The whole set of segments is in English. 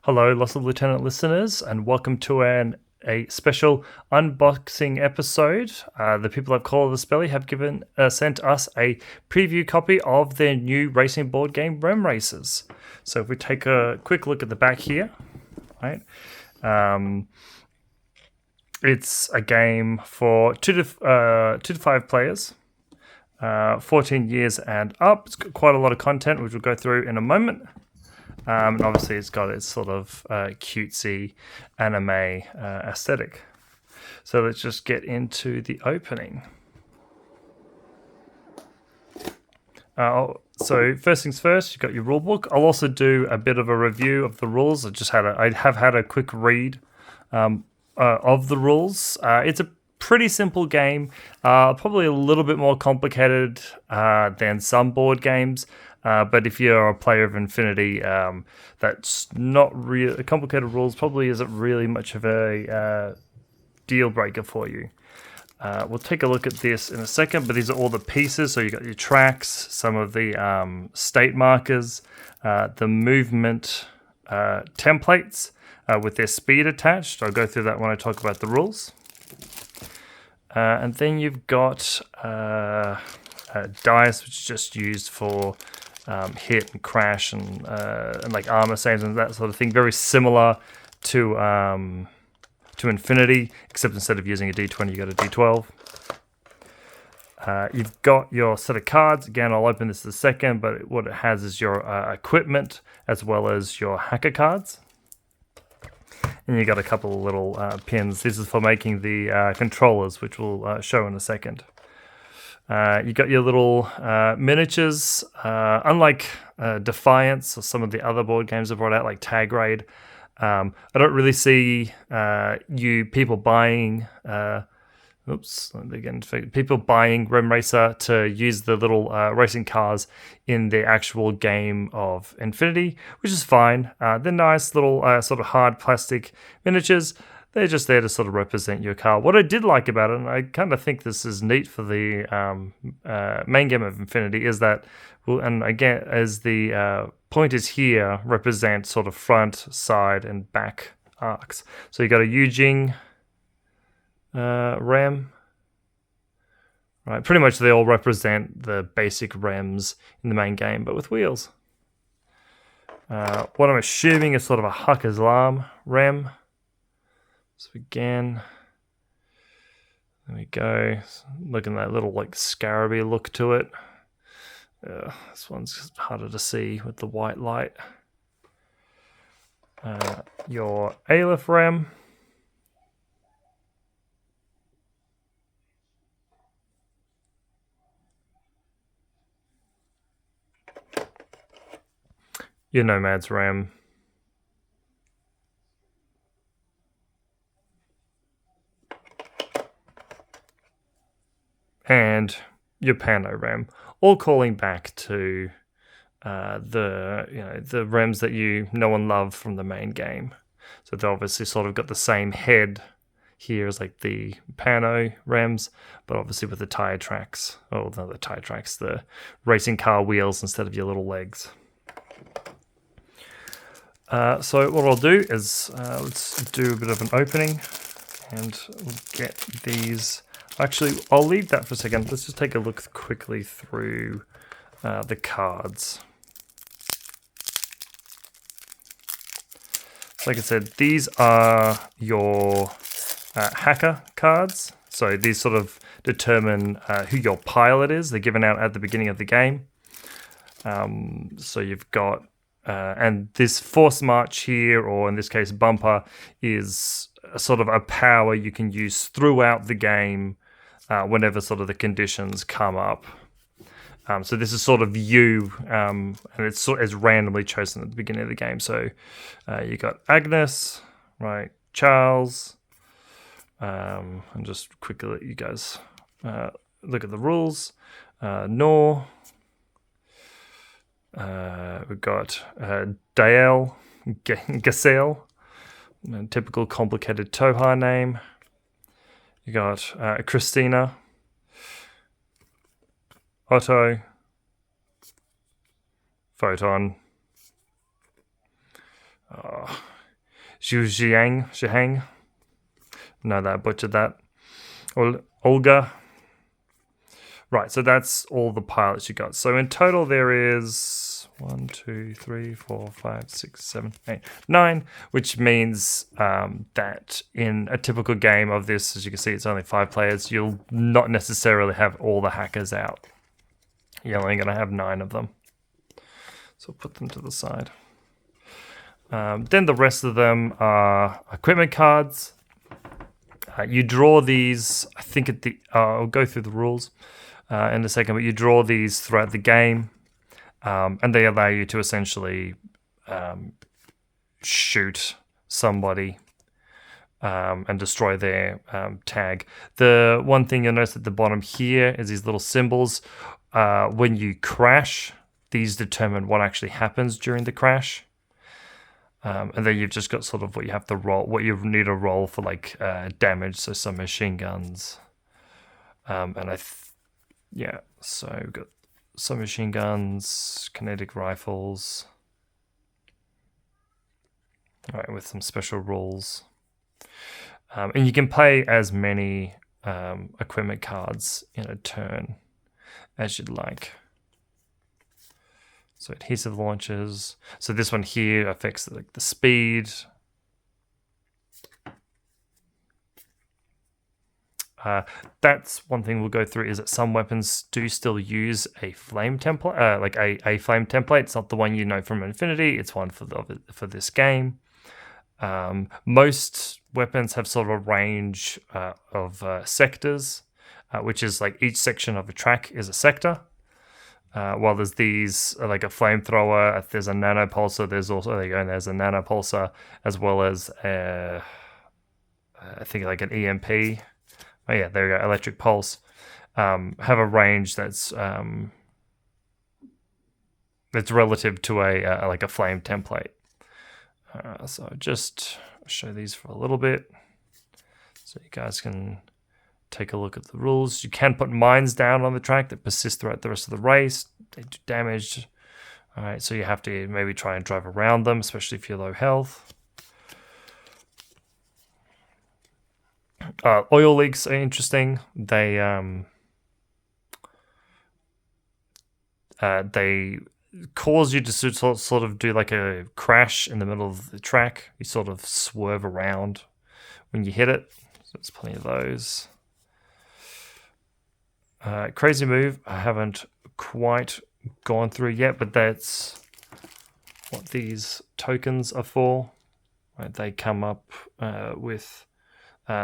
Hello, Lost of Lieutenant listeners, and welcome to a special unboxing episode. The people at Corvus Belli have sent us a preview copy of their new racing board game, REM Racers. So if we take a quick look at the back here, right? It's a game for two to five players, 14 years and up. It's got quite a lot of content, which we'll go through in a moment. And obviously it's got its sort of cutesy anime aesthetic. So let's just get into the opening. So first things first, you've got your rule book. I'll also do a bit of a review of the rules. I have had a quick read of the rules. It's a pretty simple game, probably a little bit more complicated than some board games. But if you're a player of Infinity, that's not really complicated rules. Probably isn't really much of a deal breaker for you. We'll take a look at this in a second, but these are all the pieces. So you got your tracks, some of the state markers, the movement templates with their speed attached. I'll go through that when I talk about the rules. And then you've got dice, which is just used for hit and crash and like armor saves and that sort of thing. Very similar to Infinity, except instead of using a D20, you got a D12. You've got your set of cards. Again, I'll open this in a second, but what it has is your equipment as well as your hacker cards. And you got a couple of little pins. This is for making the controllers, which we'll show in a second. You got your little miniatures. Unlike Defiance or some of the other board games I've brought out, like Tag Raid, I don't really see people buying. People buying REM Racer to use the little racing cars in the actual game of Infinity, which is fine. They're nice little sort of hard plastic miniatures. They're just there to sort of represent your car. What I did like about it, and I kind of think this is neat for the main game of Infinity, is that, and again, as the pointers here represent sort of front, side, and back arcs. So you got a Yujing REM. Right, pretty much they all represent the basic REMs in the main game, but with wheels. What I'm assuming is sort of a Hak Islam REM. So again, there we go. Look at that little like scaraby look to it. This one's harder to see with the white light. Your Aleph REM. Your Nomad's REM. And your Pano REM, all calling back to the REMs that you know and love from the main game. So they obviously sort of got the same head here as like the Pano REMs, but obviously with the tire tracks, the racing car wheels instead of your little legs. So what I'll do is let's do a bit of an opening and we'll get these. Actually, I'll leave that for a second. Let's just take a look quickly through the cards. Like I said, these are your hacker cards. So these sort of determine who your pilot is. They're given out at the beginning of the game. So you've got, and this Force March here, or in this case Bumper, is sort of a power you can use throughout the game whenever sort of the conditions come up. So this is sort of you, and it's sort of randomly chosen at the beginning of the game. So you got Agnes, right? Charles, and just quickly let you guys look at the rules. Nor, we've got Dael, Gasel, typical complicated Toha name. You got Christina, Otto, Photon, Zhihang. No, that I butchered that. Olga. Right, so that's all the pilots you got. So in total there is 1, 2, 3, 4, 5, 6, 7, 8, 9, which means that in a typical game of this, as you can see, it's only 5 players. You'll not necessarily have all the hackers out. You're only going to have 9 of them. So put them to the side. Then the rest of them are equipment cards. You draw these, I think I'll go through the rules in a second, but you draw these throughout the game, and they allow you to essentially shoot somebody and destroy their tag. The one thing you'll notice at the bottom here is these little symbols. When you crash, these determine what actually happens during the crash. And then you've just got sort of what you have to roll, what you need to roll for like damage. So some machine guns, and so we've got some machine guns, kinetic rifles, all right, with some special rules. And you can play as many equipment cards in a turn as you'd like. So adhesive launchers. So this one here affects the speed. That's one thing we'll go through, is that some weapons do still use a flame template, like a flame template. It's not the one you know from Infinity. It's one for this game. Most weapons have sort of a range of sectors, which is like each section of a track is a sector. While there's these, like a flamethrower, there's a nanopulsar, there's a nanopulsar, as well as I think like an EMP. Oh yeah, there we go, electric pulse. Have a range that's relative to a like a flame template. So just show these for a little bit, so you guys can take a look at the rules. You can put mines down on the track that persist throughout the rest of the race. They do damage. All right, so you have to maybe try and drive around them, especially if you're low health. Oil leaks are interesting. They cause you to sort of do like a crash in the middle of the track. You sort of swerve around when you hit it. So there's plenty of those. Crazy move, I haven't quite gone through yet, but that's what these tokens are for. Right, they come up with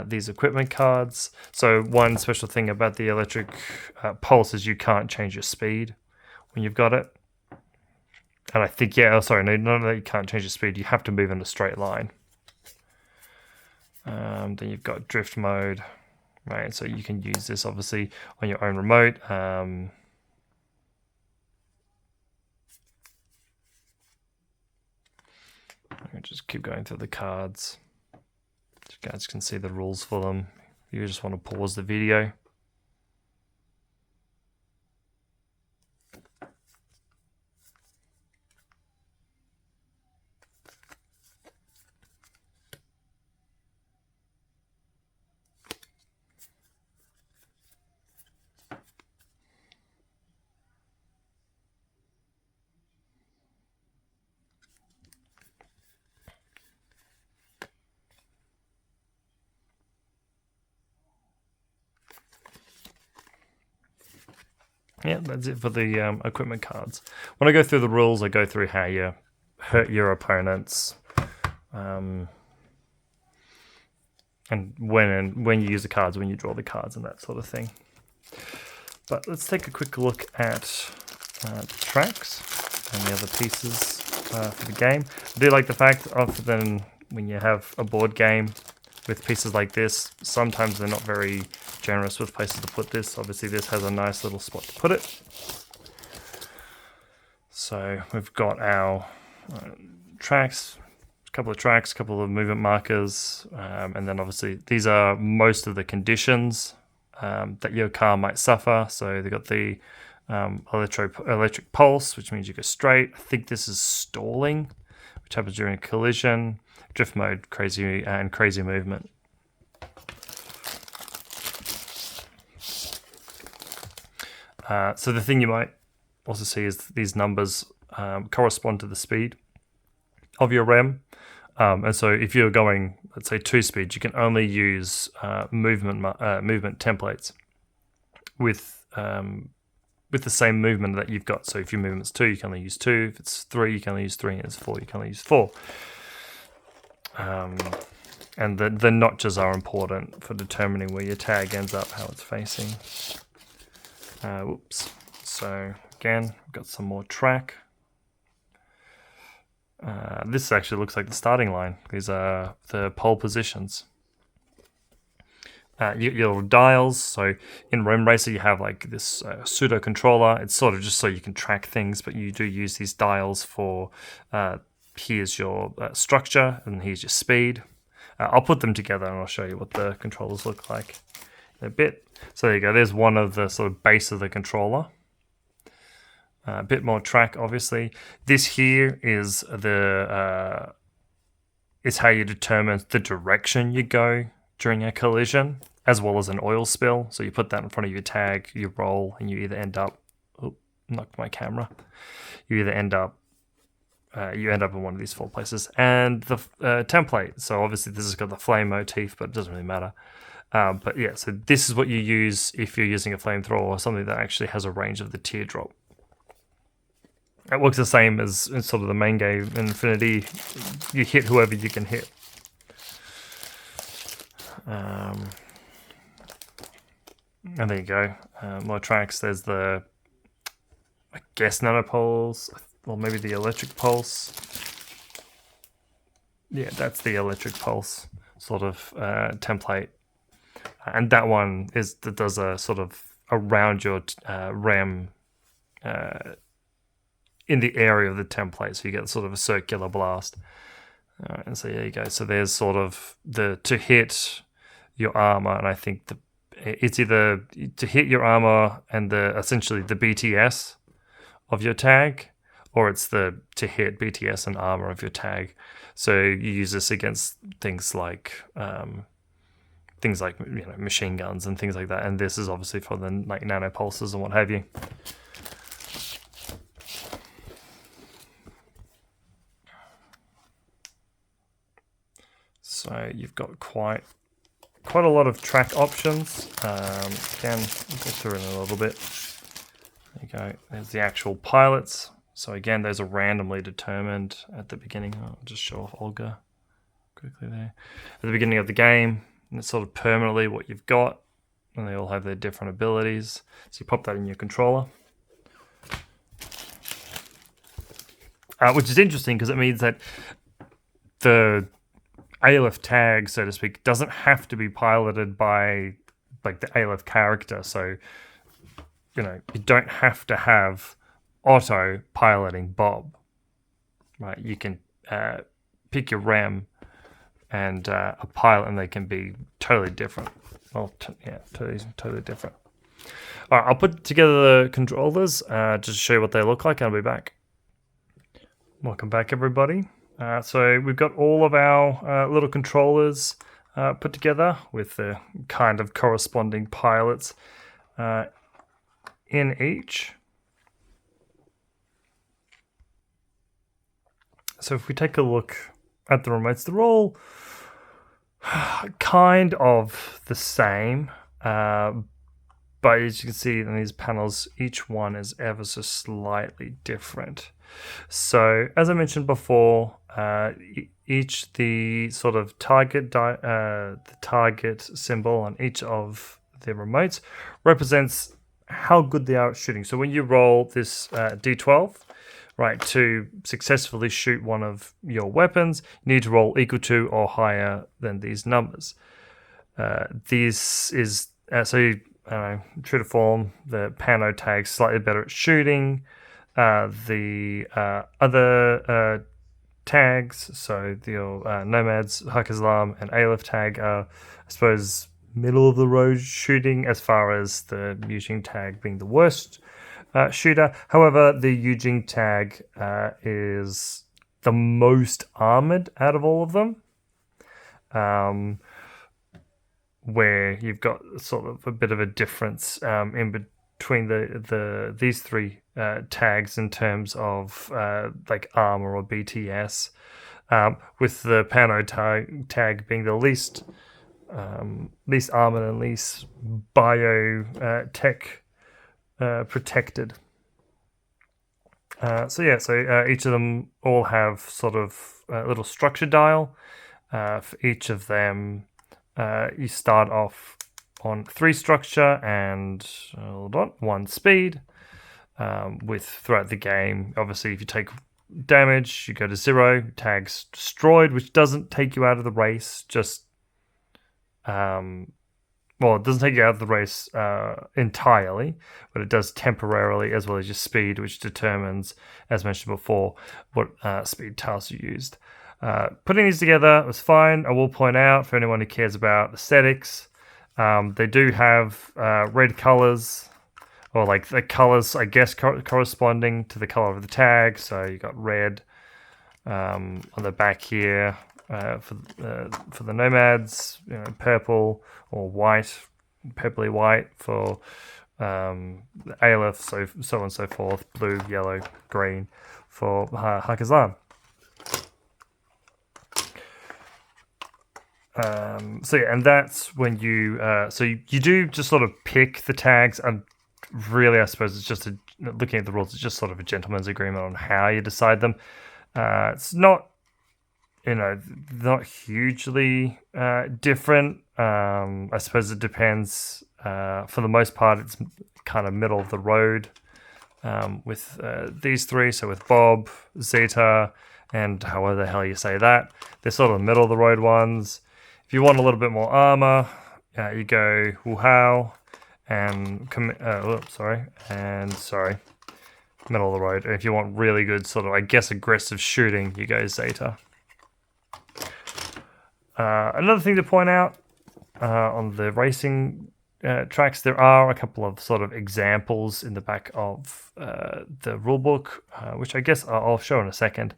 these equipment cards. So one special thing about the electric pulse is you can't change your speed when you've got it. And I think, not that you can't change your speed, you have to move in a straight line. Then you've got drift mode. Right, so you can use this obviously on your own remote. Just keep going through the cards. You guys can see the rules for them. You just want to pause the video. Yeah, that's it for the equipment cards. When I go through the rules, I go through how you hurt your opponents, and when you use the cards, when you draw the cards, and that sort of thing. But let's take a quick look at the tracks and the other pieces for the game. I do like the fact often when you have a board game with pieces like this, sometimes they're not very generous with places to put this. Obviously this has a nice little spot to put it. So we've got our tracks, a couple of movement markers, and then obviously these are most of the conditions that your car might suffer. So they've got the electric pulse, which means you go straight. I think this is stalling, which which happens during a collision, drift mode, crazy movement. So the thing you might also see is these numbers correspond to the speed of your REM. And so if you're going, let's say 2 speeds, you can only use movement templates with the same movement that you've got. So if your movement's 2, you can only use 2. If it's 3, you can only use 3. And if it's 4, you can only use 4. And the notches are important for determining where your tag ends up, how it's facing. Whoops. So again, we've got some more track. This actually looks like the starting line. These are the pole positions. Your dials. So in REM Racer, you have like this pseudo controller. It's sort of just so you can track things, but you do use these dials for here's your structure and here's your speed. I'll put them together and I'll show you what the controllers look like in a bit. So there you go. There's one of the sort of base of the controller. A bit more track, obviously. This here is the is how you determine the direction you go during a collision, as well as an oil spill. So you put that in front of your tag, you roll, and you either end up. Oh, knocked my camera. You either end up. You end up in one of these 4 places, and the template. So obviously this has got the flame motif, but it doesn't really matter. But yeah, so this is what you use if you're using a flamethrower or something that actually has a range of the teardrop. It works the same as in sort of the main game, Infinity. You hit whoever you can hit. And there you go. More tracks. There's the, I guess, nanopulse, or maybe the electric pulse. Yeah, that's the electric pulse sort of template. And that one does a sort of around your REM in the area of the template, so you get sort of a circular blast. And so there you go. So there's sort of to hit your armor, and I think it's either to hit your armor and essentially the BTS of your tag, or it's to hit BTS and armor of your tag. So you use this against things like machine guns and things like that. And this is obviously for the like nanopulses and what have you. So you've got quite a lot of track options. Again, we'll go through it in a little bit. There you go. There's the actual pilots. So again, those are randomly determined at the beginning. I'll just show off Olga quickly there. At the beginning of the game, and it's sort of permanently what you've got, and they all have their different abilities. So you pop that in your controller. Which is interesting because it means that the ALF tag, so to speak, doesn't have to be piloted by like the ALF character. So, you don't have to have Otto piloting Bob, right? You can pick your REM and a pilot, and they can be totally different. Well, totally different. All right, I'll put together the controllers just to show you what they look like, and I'll be back. Welcome back, everybody. So we've got all of our little controllers put together with the kind of corresponding pilots in each. So if we take a look at the remotes, they're all kind of the same, but as you can see in these panels, each one is ever so slightly different. So as I mentioned before, the sort of the target symbol on each of the remotes represents how good they are at shooting. So when you roll this D12, right, to successfully shoot one of your weapons, you need to roll equal to or higher than these numbers. This is true to form. The Pano tag's slightly better at shooting. The other tags, so the Nomads, Hakazlam, and Aleph tag are, I suppose, middle of the road shooting, as far as the Yujing tag being the worst shooter. However, the Yujing tag is the most armored out of all of them, where you've got sort of a bit of a difference in between these three tags in terms of like armor or BTS, with the Pano tag being the least armored and least biotech protected. So each of them all have sort of a little structure dial. For each of them, you start off on 3 structure and 1 speed. With throughout the game, obviously, if you take damage, you go to 0. Tags destroyed, which doesn't take you out of the race. Just it doesn't take you out of the race entirely, but it does temporarily, as well as your speed, which determines, as mentioned before, what speed tiles you used. Putting these together was fine. I will point out, for anyone who cares about aesthetics, they do have red colors, or like the colors, I guess, corresponding to the color of the tag. So you got red on the back here for the nomads, purple or white, purpley white for the Aleph, so on and so forth, blue, yellow, green for Hakazan. And that's when you do just sort of pick the tags, and really, I suppose it's just looking at the rules, it's just sort of a gentleman's agreement on how you decide them. It's not, not hugely different. I suppose it depends. For the most part, it's kind of middle of the road with these 3. So with Bob, Zeta, and however the hell you say that, they're sort of middle of the road ones. If you want a little bit more armor, you go Wuhao and middle of the road. And if you want really good sort of, I guess, aggressive shooting, you go Zeta. Another thing to point out on the racing tracks, there are a couple of sort of examples in the back of the rulebook, which I guess I'll show in a second,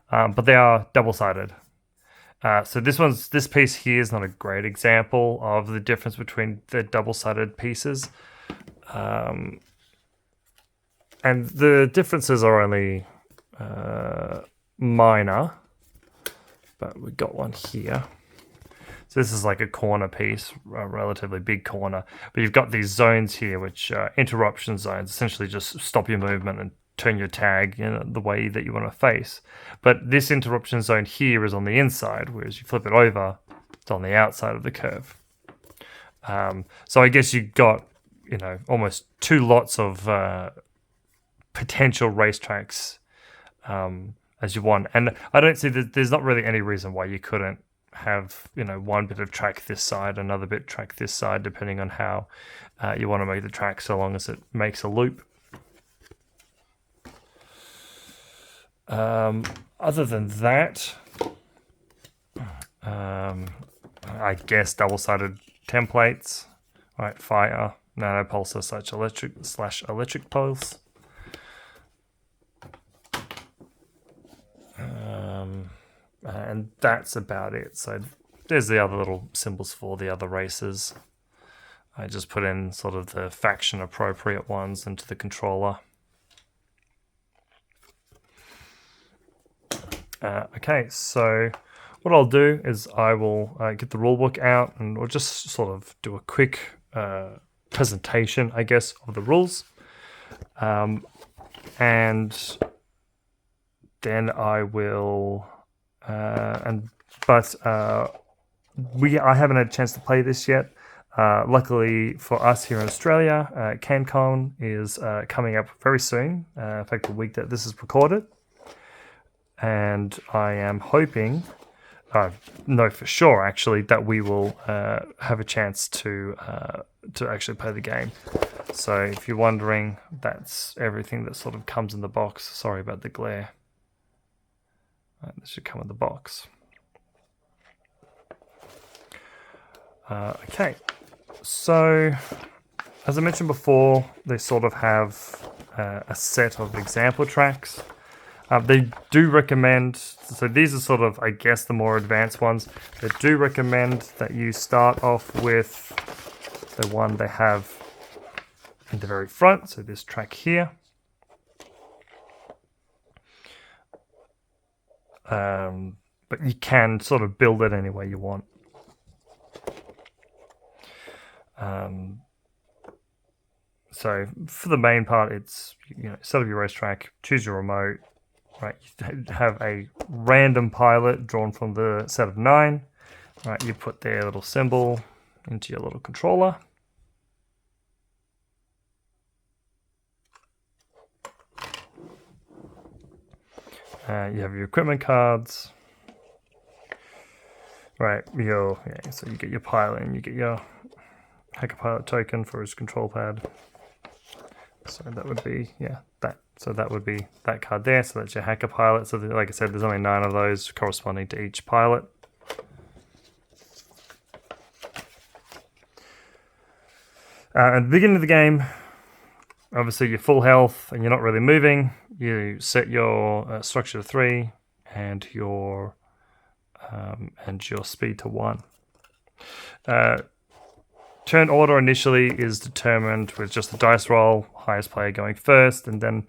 but they are double-sided. So this piece here is not a great example of the difference between the double-sided pieces. And the differences are only minor, but we've got one here. So this is like a corner piece, a relatively big corner. But you've got these zones here, which are interruption zones, essentially just stop your movement and turn your tag in the way that you want to face. But this interruption zone here is on the inside, whereas you flip it over, it's on the outside of the curve. So I guess you got, almost 2 lots of potential racetracks as you want. And I don't see that there's not really any reason why you couldn't have, one bit of track this side, another bit track this side, depending on how you want to make the track, so long as it makes a loop. Other than that, I guess double-sided templates, right? Fire, nanopulsar /electric pulse. And that's about it. So there's the other little symbols for the other races. I just put in sort of the faction appropriate ones into the controller. Okay, so what I'll do is I will get the rulebook out, and we'll just sort of do a quick presentation, I guess, of the rules. And then I will... I haven't had a chance to play this yet. Luckily for us here in Australia, CanCon is coming up very soon. In fact, the week that this is recorded. And I am hoping, know for sure actually, that we will have a chance to actually play the game. So if you're wondering, that's everything that sort of comes in the box. Sorry about the glare. This should come in the box. Okay, so as I mentioned before, they sort of have a set of example tracks. They do recommend, so these are sort of, I guess, the more advanced ones. They do recommend that you start off with the one they have in the very front, so this track here. But you can sort of build it any way you want. So for the main part, it's, set up your racetrack, choose your remote, right? You have a random pilot drawn from the set of 9, right? You put their little symbol into your little controller. You have your equipment cards, right? So you get your pilot and you get your hacker pilot token for his control pad. So that would be, that. So that would be that card there. So that's your hacker pilot. So like I said, there's only 9 of those corresponding to each pilot. At the beginning of the game, obviously you're full health and you're not really moving. You set your structure to 3 and your speed to 1. Turn order initially is determined with just the dice roll, highest player going first, and then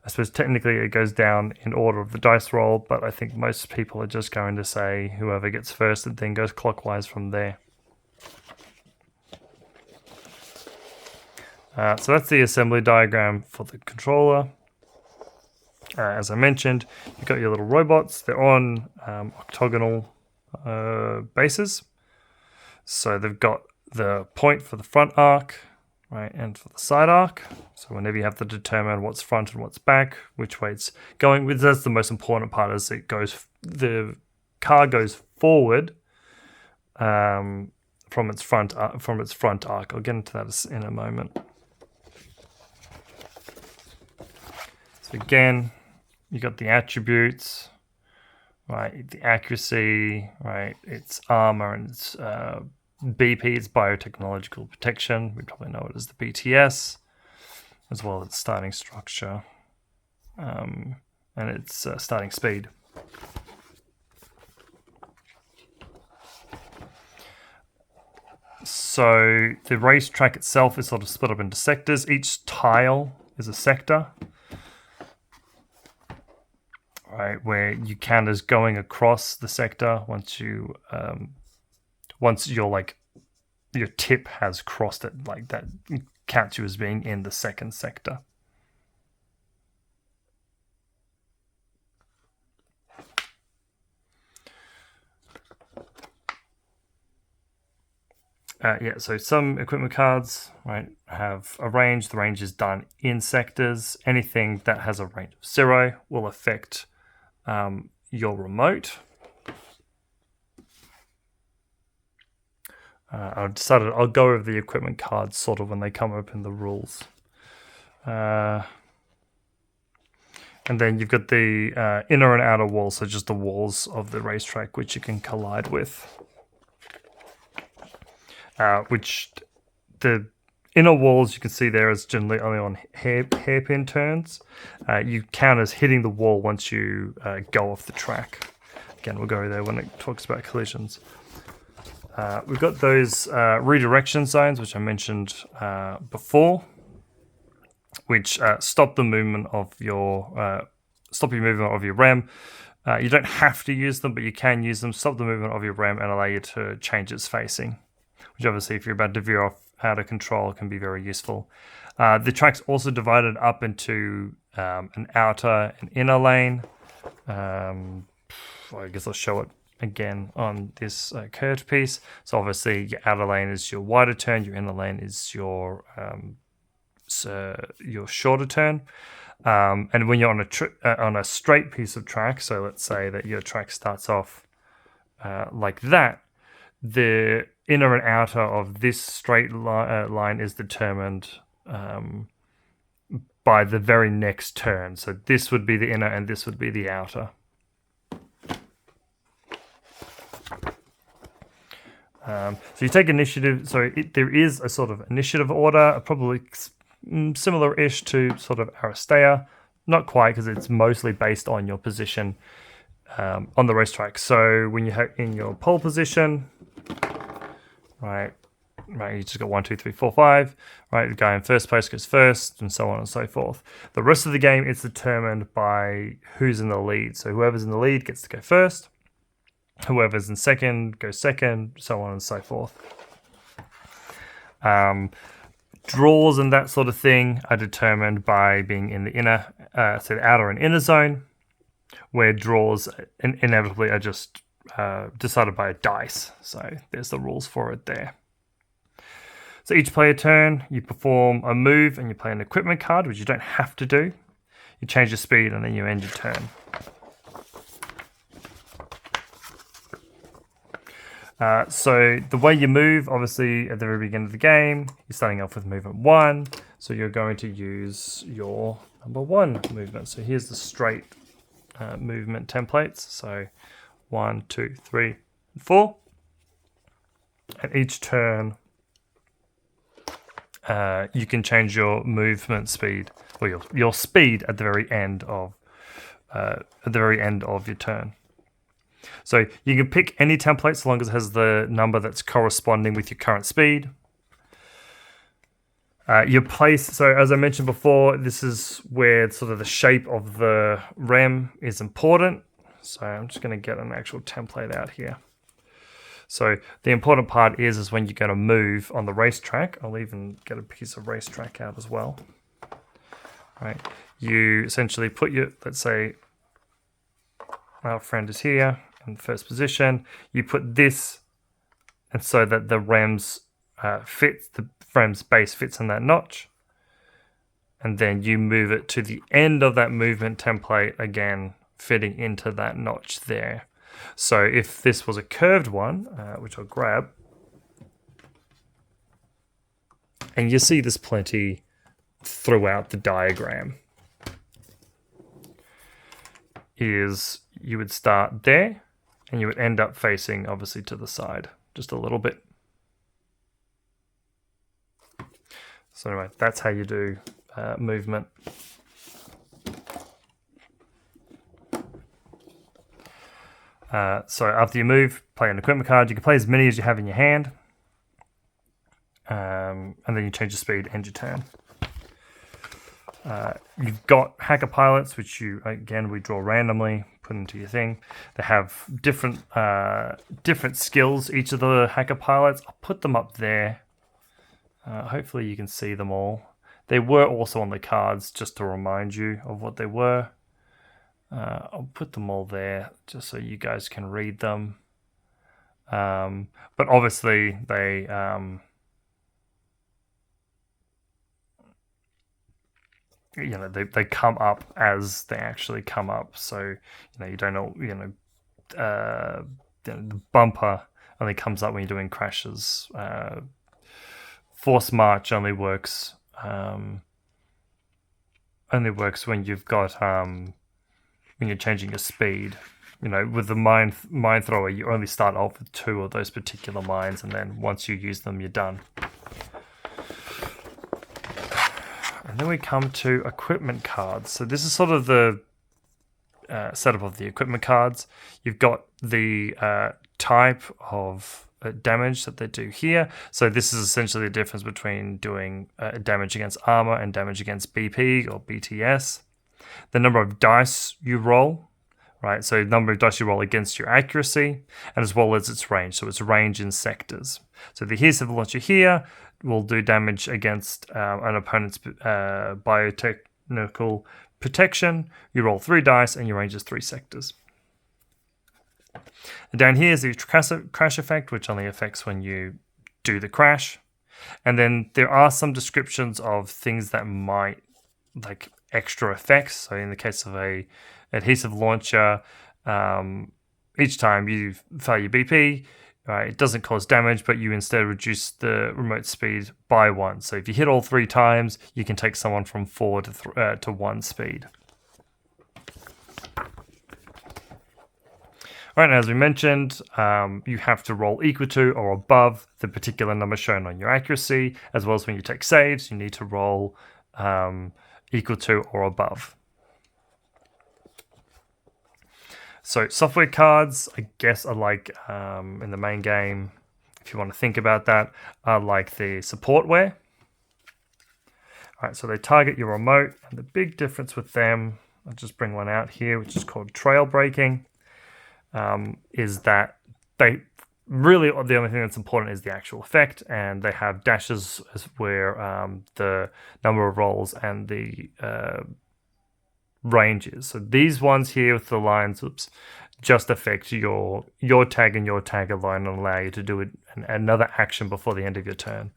I suppose technically it goes down in order of the dice roll, but I think most people are just going to say whoever gets first and then goes clockwise from there. So that's the assembly diagram for the controller. As I mentioned, you've got your little robots. They're on octagonal bases. So they've got the point for the front arc, right, and for the side arc. So whenever you have to determine what's front and what's back, which way it's going, that's the most important part. Is the car goes forward from its front arc. I'll get into that in a moment. So again, you got the attributes, right? The accuracy, right? Its armor and its BP, it's biotechnological protection. We probably know it as the BTS, as well as starting structure and its starting speed. So the racetrack itself is sort of split up into sectors. Each tile is a sector, right, where you count as going across the sector once your tip has crossed it, like that counts you as being in the second sector. So some equipment cards, right, have a range. The range is done in sectors. Anything that has a range of 0 will affect your remote. I'll go over the equipment cards sort of when they come up in the rules. And then you've got the inner and outer walls, so just the walls of the racetrack, which you can collide with. Which the inner walls you can see there is generally only on hairpin turns. You count as hitting the wall once you go off the track. Again, we'll go there when it talks about collisions. We've got those redirection zones, which I mentioned before, which stop your movement of your REM. You don't have to use them, but you can use them. Stop the movement of your REM and allow you to change its facing, which obviously, if you're about to veer off out of control, can be very useful. The track's also divided up into an outer and inner lane. I guess I'll show it again on this curved piece. So obviously your outer lane is your wider turn, your inner lane is your shorter turn. And when you're on a straight piece of track, so let's say that your track starts off like that, the inner and outer of this straight line is determined by the very next turn. So this would be the inner and this would be the outer. So you take initiative. So there is a sort of initiative order, probably similar-ish to sort of Aristea, not quite, because it's mostly based on your position on the racetrack. So when you're in your pole position, right, you just got 1, 2, 3, 4, 5. Right, the guy in first place goes first, and so on and so forth. The rest of the game is determined by who's in the lead. So whoever's in the lead gets to go first. Whoever's in second goes second, so on and so forth. Draws and that sort of thing are determined by being in the inner, so the outer and inner zone, where draws inevitably are just decided by a dice. So there's the rules for it there. So each player turn, you perform a move and you play an equipment card, which you don't have to do. You change your speed and then you end your turn. So the way you move, obviously at the very beginning of the game, you're starting off with movement 1. So you're going to use your number 1 movement. So here's the straight movement templates. So 1, 2, 3, 4. And each turn, you can change your movement speed or your speed at the very end of your turn. So you can pick any template so long as it has the number that's corresponding with your current speed. Your place, so as I mentioned before, this is where sort of the shape of the REM is important. So I'm just going to get an actual template out here. So the important part is when you're going to move on the racetrack. I'll even get a piece of racetrack out as well. Right, you essentially put your, let's say our friend is here in first position. You put this, and so that the REM's the REM's base fits in that notch, and then you move it to the end of that movement template again, fitting into that notch there. So if this was a curved one, which I'll grab, and you see this plenty throughout the diagram, is you would start there and you would end up facing obviously to the side just a little bit. So anyway, that's how you do movement. So after you move, play an equipment card. You can play as many as you have in your hand. And then you change your speed, end your turn. You've got hacker pilots, which we draw randomly, put into your thing. They have different skills, each of the hacker pilots. I'll put them up there. Hopefully you can see them all. They were also on the cards, just to remind you of what they were. I'll put them all there just so you guys can read them. But obviously they they come up as they actually come up. So you don't know the bumper only comes up when you're doing crashes. Force march only works when you've got when you're changing your speed. With the mine thrower, you only start off with 2 of those particular mines, and then once you use them, you're done. And then we come to equipment cards. So this is sort of the setup of the equipment cards. You've got the type of damage that they do here. So this is essentially the difference between doing damage against armor and damage against BP or BTS. The number of dice you roll, right? So the number of dice you roll against your accuracy, and as well as its range. So it's range in sectors. So the adhesive launcher here will do damage against an opponent's biotechnical protection. You roll 3 dice and your range is 3 sectors. And down here is the crash effect, which only affects when you do the crash. And then there are some descriptions of things that might, like extra effects. So in the case of a adhesive launcher, each time you fail your BP, it doesn't cause damage, but you instead reduce the remote speed by 1. So if you hit all 3 times, you can take someone from 4 to 1 speed. All right, and as we mentioned, you have to roll equal to or above the particular number shown on your accuracy, as well as when you take saves, you need to roll equal to or above. So software cards, I guess, are like in the main game, if you want to think about that, are like the supportware. All right, so they target your remote, and the big difference with them, I'll just bring one out here, which is called trail breaking, is that they really, the only thing that's important is the actual effect, and they have dashes where the number of rolls and the range is. So these ones here with the lines, just affect your tag and your tag alone and allow you to do another action before the end of your turn.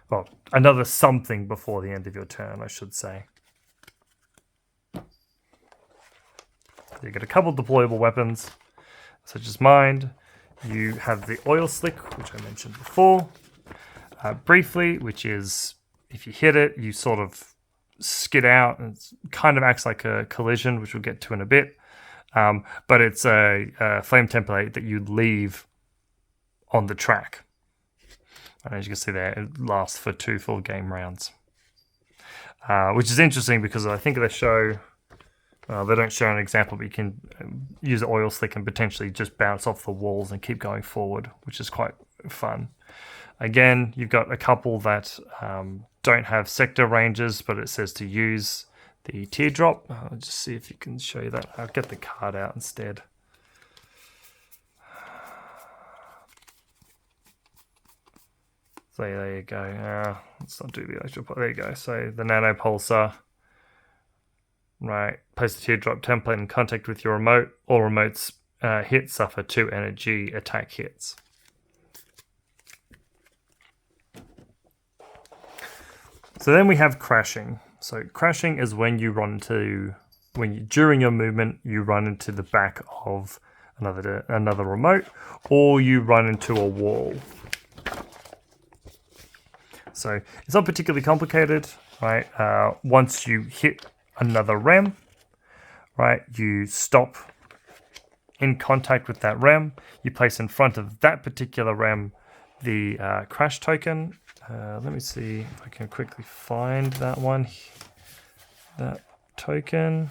Well, another something before the end of your turn, I should say. You get a couple deployable weapons, such as Mind. You have the oil slick, which I mentioned before, briefly, which is if you hit it, you sort of skid out, and it kind of acts like a collision, which we'll get to in a bit. But it's a flame template that you leave on the track. And as you can see there, it lasts for 2 full game rounds. Which is interesting because I think they show, they don't show an example, but you can use the oil slick and potentially just bounce off the walls and keep going forward, which is quite fun. Again, you've got a couple that don't have sector ranges, but it says to use the teardrop. I'll just see if you can show you that. I'll get the card out instead. So there you go. Let's not do the actual part. There you go. So the nano pulsar. Right. Place the teardrop template in contact with your remote. All remotes hits suffer 2 energy attack hits. So then we have crashing. So crashing is when you run into, during your movement, you run into the back of another remote, or you run into a wall. So it's not particularly complicated, right? Once you hit another REM, right, you stop in contact with that REM. You place in front of that particular REM the crash token. Let me see if I can quickly find that one. That token.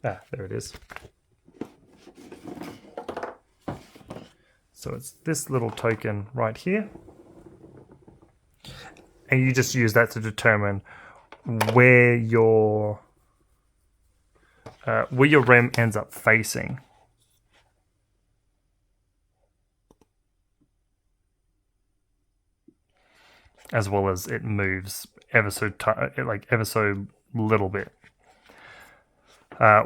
There it is. So it's this little token right here. And you just use that to determine where your REM ends up facing. As well as it moves ever so little bit.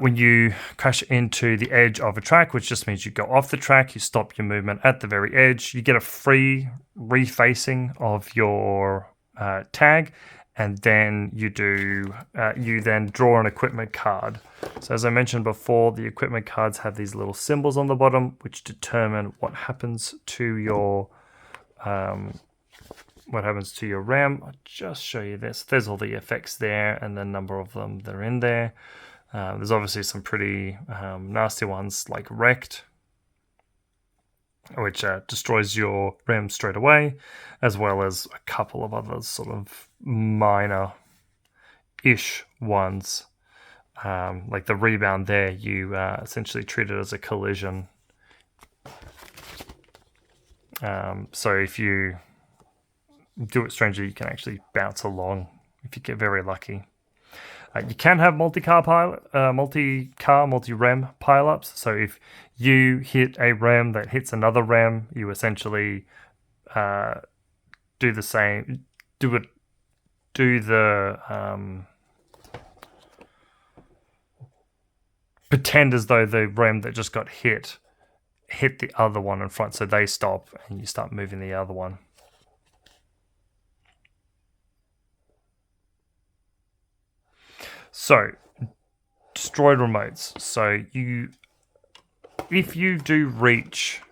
When you crash into the edge of a track, which just means you go off the track, you stop your movement at the very edge, you get a free refacing of your tag, and then you then draw an equipment card. So as I mentioned before, the equipment cards have these little symbols on the bottom, which determine what happens to your REM. I'll just show you this. There's all the effects there and the number of them that are in there. There's obviously some pretty nasty ones like Wrecked, which destroys your REM straight away, as well as a couple of other sort of minor-ish ones. Like the Rebound there, you essentially treat it as a collision. So if you do it strangely, you can actually bounce along if you get very lucky. You can have multi-REM pile-ups. So if you hit a REM that hits another REM, you essentially do the same. Pretend as though the REM that just got hit the other one in front, so they stop and you start moving the other one. So, destroyed remotes. So if you do reach,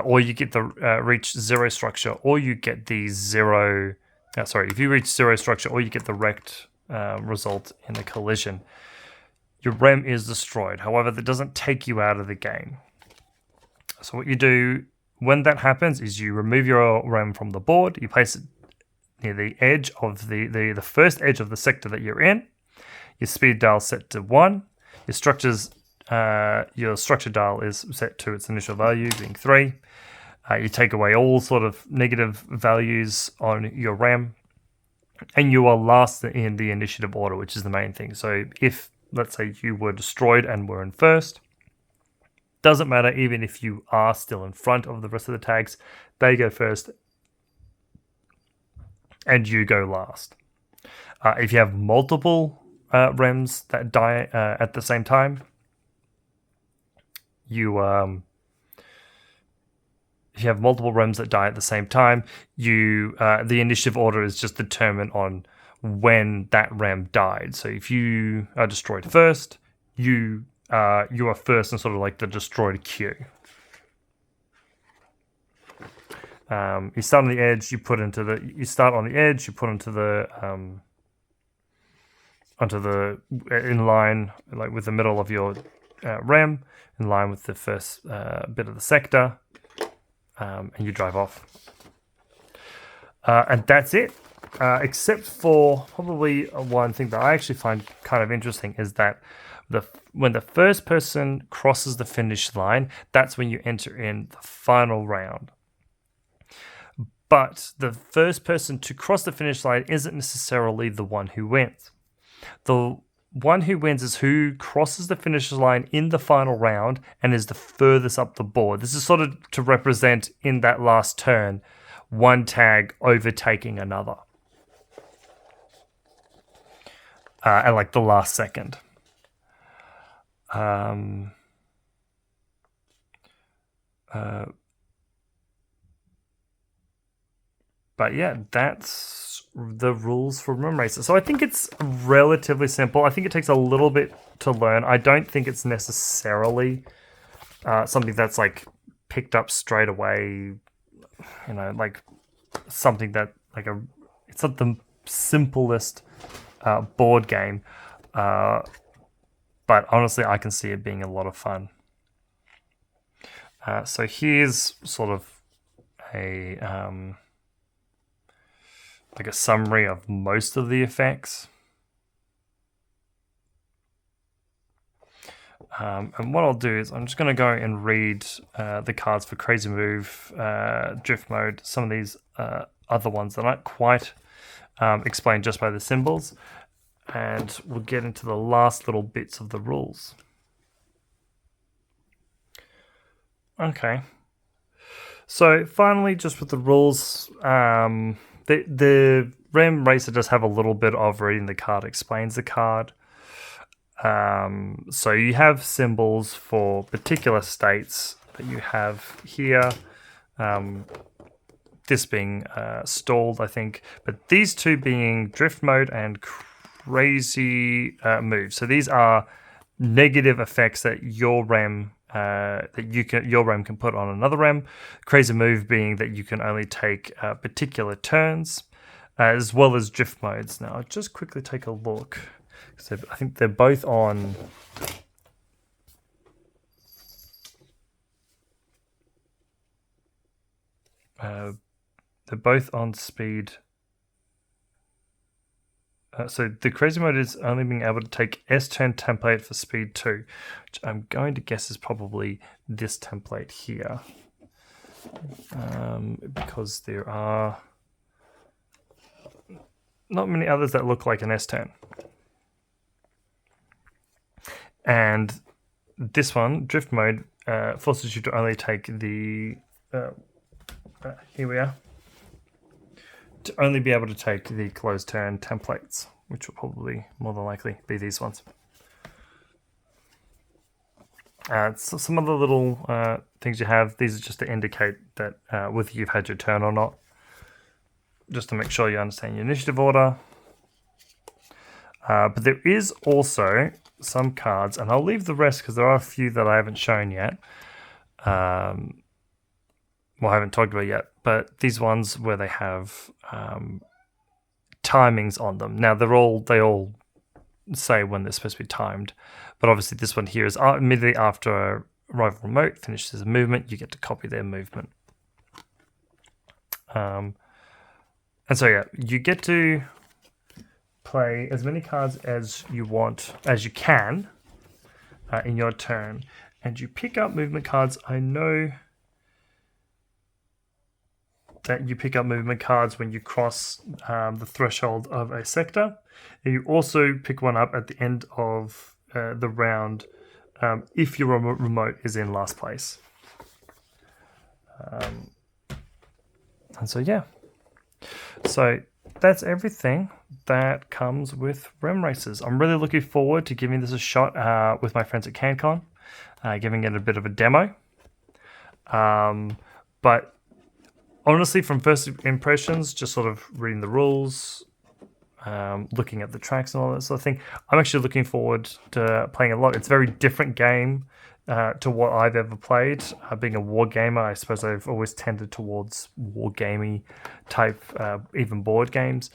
or you get the reach 0 structure, or you get the if you reach 0 structure, or you get the wrecked result in the collision, your REM is destroyed. However, that doesn't take you out of the game. So what you do when that happens is you remove your REM from the board, you place it near the edge of the first edge of the sector that you're in. Your speed dial set to 1. Your structure dial is set to its initial value, being 3. You take away all sort of negative values on your REM, and you are last in the initiative order, which is the main thing. So if, let's say, you were destroyed and were in first, doesn't matter even if you are still in front of the rest of the tags, they go first and you go last. If you have multiple REMs that die at the same time, if you have multiple REMs that die at the same time, the initiative order is just determined on when that REM died. So if you are destroyed first, you are first in sort of like the destroyed queue. You start on the edge. You start on the edge. You put into the in line, like with the middle of your REM, in line with the first bit of the sector, and you drive off. And that's it. Except for probably one thing that I actually find kind of interesting is that when the first person crosses the finish line, that's when you enter in the final round. But the first person to cross the finish line isn't necessarily the one who wins. The one who wins is who crosses the finish line in the final round and is the furthest up the board. This is sort of to represent in that last turn, one tag overtaking another. At like the last second. But yeah, that's the rules for REM Racers. So I think it's relatively simple. I think it takes a little bit to learn. I don't think it's necessarily something that's like picked up straight away. You know, like something that it's not the simplest board game. But honestly, I can see it being a lot of fun. So here's sort of a like a summary of most of the effects. And what I'll do is I'm just going to go and read the cards for Crazy Move, Drift Mode, some of these other ones that aren't quite explained just by the symbols. And we'll get into the last little bits of the rules. Okay. So finally, just with the rules, the REM Racer does have a little bit of reading the card explains the card. So you have symbols for particular states that you have here. This being stalled, I think, but these two being drift mode and crazy move. So these are negative effects that your REM your REM can put on another REM. Crazy move being that you can only take particular turns, as well as drift modes. Now, I'll just quickly take a look. So I think they're both on. They're both on speed. So the crazy mode is only being able to take S turn template for speed 2, which I'm going to guess is probably this template here, because there are not many others that look like an S turn. And this one, drift mode, forces you to only take the here we are. To only be able to take the closed turn templates, which will probably more than likely be these ones. So some other little things you have, these are just to indicate that whether you've had your turn or not, just to make sure you understand your initiative order. But there is also some cards, and I'll leave the rest because there are a few that I haven't shown yet. Well, I haven't talked about yet, but these ones where they have timings on them. Now they all say when they're supposed to be timed, but obviously this one here is immediately after a rival remote finishes a movement, you get to copy their movement. And so yeah, you get to play as many cards as you can in your turn, and you pick up movement cards. I know that you pick up movement cards when you cross the threshold of a sector, and you also pick one up at the end of the round if your remote is in last place. And so yeah, so that's everything that comes with REM Racers. I'm really looking forward to giving this a shot with my friends at CanCon, giving it a bit of a demo. But honestly, from first impressions, just sort of reading the rules, looking at the tracks and all that sort of thing, I'm actually looking forward to playing a lot. It's a very different game to what I've ever played. Being a war gamer, I suppose I've always tended towards war gamey type, even board games.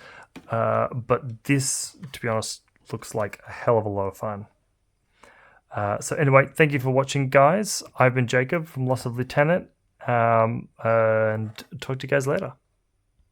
But this, to be honest, looks like a hell of a lot of fun. So anyway, thank you for watching, guys. I've been Jacob from Loss of Lieutenant, and talk to you guys later.